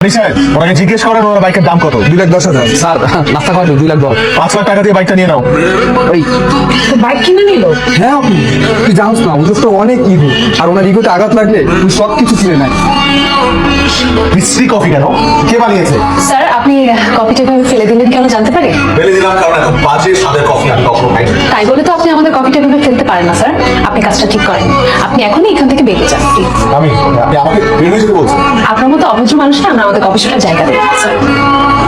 ওনাকে জিজ্ঞেস করেন ওনার বাইকের দাম কত। 2,10,000 স্যার। নাস্তা কত? 2,10,000। 5 লাখ টাকা দিয়ে বাইকটা নিয়ে নাও। ওই বাইক কিনে নিল। হ্যাঁ আপু, তুই জানিস না ওদের তো অনেক ইগো, আর ওনার ইগোতে আঘাত লাগলে তুই সব কিছু কিনে নেয়। মিষ্টি কফি কেন? কে বানিয়েছে? স্যার আপনি কফিটা কিভাবে ফেলে দিলেন কেন জানতে পারি? ফেলে দিলাম কারণ এত বাজে স্বাদের কফি আমি কখনো খাইনি। তাই বলে তো আপনি আমাদের কফিটা কিভাবে ফেলতে পারেন না স্যার। আপনি কাজটা ঠিক করেন। আপনি এখনই এখান থেকে বেরিয়ে যান প্লিজ। আপনি আমাকে বের হয়ে যেতে বলছেন? আপনার মতো অভদ্র মানুষটা আমরা আমাদের কফি শপের জায়গা দেবেন স্যার।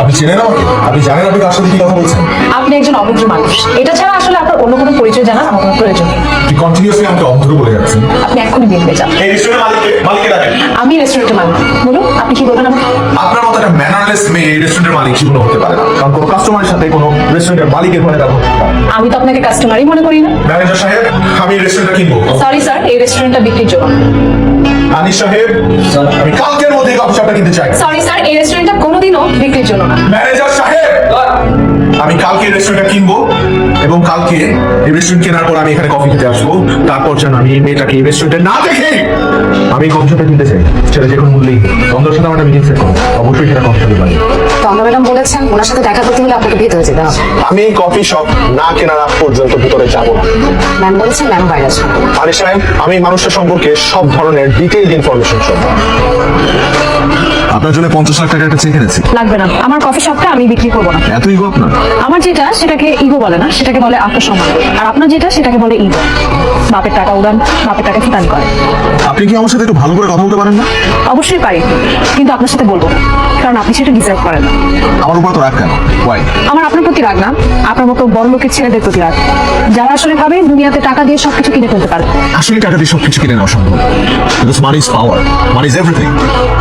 আপনি চেনেন আমাকে? আপনি জানেন আপনি কার সাথে কি কথা বলছেন? আপনি একজন অভদ্র মানুষ। এটা ছাড়া আসলে আপনার অন্য কোনো পরিচয় জানার আমার কোনো প্রয়োজন নেই। আপনি কন্টিনিউয়াসলি আমাকে অভদ্র বলে যাচ্ছেন। আপনি এখনই বেরিয়ে যান। এই রেস্টুরেন্টের মালিককে ডাকেন। আমি রেস্টুরেন্টের মালিক। বলুন আপনি কি বলবেন আমাকে? আপনার মতো একটা ম্যানারলেস মেয়ে এই রেস্টুরেন্টের মালিক জীবনে হতে পারে না। কারণ কোনো কাস্টমারের সাথে কোনো রেস্টুরেন্টের মালিকের ঘরে ব্যবহার করতে পারে না। আমি তো আপনাকে কাস্টমারই মনে করি না। ম্যানেজার সাহেব, আমি এই রেস্টুরেন্টটা কিনবো। সরি স্যার, এই রেস্টুরেন্টটা বিক্রির জন্য। আনিস সাহেব, আমি কালকের মধ্যে কফি শপটা কিনতে চাই। সরি স্যার, এই রেস্টুরেন্টটা কোনোদিনও বিক্রির জন্য না। ম্যানেজার সাহেব, আমি কালকে এই রেস্টুরেন্টটা কিনবো এবং কালকে এই রেস্টুরেন্ট কেনার পর আমি এখানে কফি খেতে আসবো। তারপর যেন আমি এই মেয়েটাকে এই রেস্টুরেন্টে না দেখে আমি কফি শপটা কিনতে চাই। সেটা যে কোনো মূল্যেই তন্দ্রার সাথে আমার একটা মিটিং সেট করবো। অবশ্যই সেটা কফি শপে পাই। তন্দ্রা ম্যাডাম বলেছেন ওনার সাথে দেখা করতে হলে আপনাকে ভেতরে যেতে হবে। আমি এই কফি শপ না কেনার আগ পর্যন্ত ভিতরে যাব না। ম্যাম বলেছেন ম্যাম বাইরে আছেন। আনিস সাহেব, আমি মানুষটা সম্পর্কে সব ধরনের ডিটেইলড ইনফরমেশন সব। আপনার জন্য 50 লাখ টাকা একটা চেক এনেছি। লাগবে না, আমার কফি শপটা আমি বিক্রি করবো না। এত ইগো আপনার? আমার যেটা সেটাকে ইগো বলে না, সেটাকে বলে আত্মসম্মান। আর আপনার যেটা সেটাকে বলে ইগো। বাপের টাকা উড়ান, বাপের টাকা ফুটান করে। আপনি কি আমার সাথে একটু ভালো করে কথা বলতে পারেন না? অবশ্যই পারি, কিন্তু আপনার সাথে বলবো না, কারণ আপনি সেটা ডিজার্ভ করেন না। আমার উপর তো রাগ কেন? ওয়াই? আমার আপনার প্রতি রাগ না, আপনার মতো বড় লোকের ছেলেদের প্রতি রাগ, যারা আসলে ভাবে দুনিয়াতে টাকা দিয়ে সবকিছু কিনে ফেলতে পারে। আসলে টাকা দিয়ে সবকিছু কিনে নেওয়া সম্ভব। Because money is power, money is everything.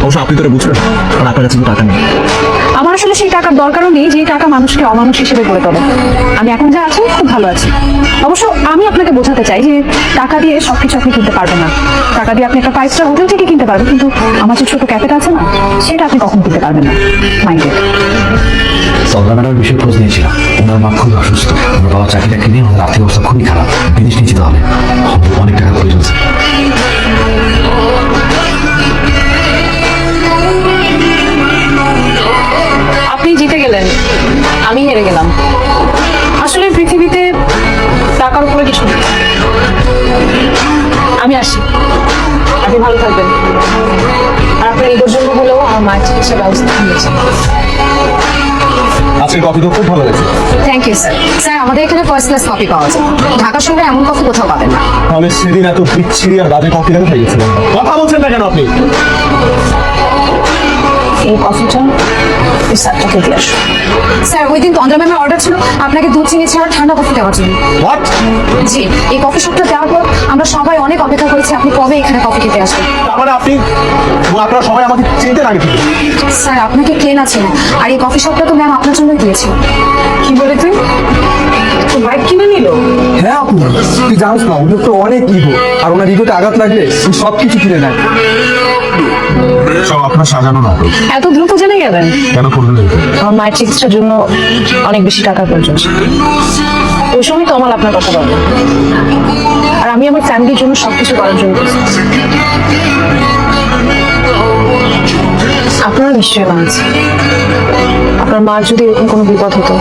অবশ্য আপনি তো এটা বুঝবেন না, কারণ আপনার কাছে টাকা নেই। আমার আসলে সেই টাকার দরকারও নেই যে টাকা মানুষকে অমানুষ হিসেবে গড়ে তোলে। আমি এখন যা আছি খুব ভালো আছি। অবশ্য আমি আপনাকে বোঝাতে চাই যে টাকা দিয়ে সবকিছু আপনি কিনতে পারবেন না। টাকা দিয়ে আপনি একটা 5 স্টার হোটেল থেকে কিনতে পারবেন, কিন্তু আমার যে ছোট ক্যাফেটা আছে না, সেটা আপনি কখন কিনতে পারবেন না। মাইন্ডেড। তন্দ্রা ম্যাডামের বিষয়ে খোঁজ নিয়েছিলাম। ওনার মা খুবই অসুস্থ। ওনার বাবা চাকরিটা কিনে ওনার আর্থিক অবস্থা খুবই খারাপ। বিদেশ নিয়ে যেতে হবে, অনেক টাকা প্রয়োজন আছে। আপনি জিতে গেলেন, আমি হেরে গেলাম। আসলে পৃথিবীতে টাকার উপরে কিছু নেই। আমি আসি, আপনি ভালো থাকবেন। আর আপনার এই পর্যন্ত হলেও আমার মায়ের চিকিৎসার ব্যবস্থা নিয়েছে। আজকের কফি তো খুব ভালো লাগছে। Thank you sir. স্যার আমাদের এখানে ফার্স্ট ক্লাস কফি পাওয়া যায়। ঢাকা শহরে এমন কফি কোথাও পাবেন না। তাহলে সেদিন এত বিচ্ছিরি আর বাজে কফি কেন খাইয়েছিলেন? কথা বলছেন না কেন আপনি? এই কফিটা এই স্যারটাকে দিয়ে আসো। স্যার ওই দিন তন্দ্রা ম্যামের অর্ডার ছিল আপনাকে দুধ চিনি ছাড়া ঠান্ডা কফি দেওয়ার জন্য। হোয়াট? জি, এই কফি শপটা দেওয়ার পর আমরা সবাই অনেক অপেক্ষা করেছি আপনি কবে এখানে কফি খেতে আসবেন। তার মানে আপনি এবং আপনারা সবাই আমাকে চিনতেন আগে থেকে? স্যার আপনাকে কে না চেনে, আর এই কফি শপটা তো ম্যাম আপনার জন্যই দিয়েছে। কি বলে তুই? বাইক কিনে নিল? হ্যাঁ আপু, তুই জানিস না ওদের তো অনেক ইগো, আর ওনার ইগোতে আঘাত লাগলে তুই সব কিছু কিনে নেয়। সব আপনার সাজানো না। এত দ্রুত জেনে গেলেন? কেন করলেন? আমার মায়ের চিকিৎসার জন্য অনেক বেশি টাকার প্রয়োজন ছিল। ওই সময় তো আমার আপনার কথা বলবো, আর আমি আমার ফ্যামিলির জন্য সবকিছু করার জন্য আপনারা নিশ্চয়ই মানছেন। আপনার মার যদি এরকম কোনো বিপদ হতো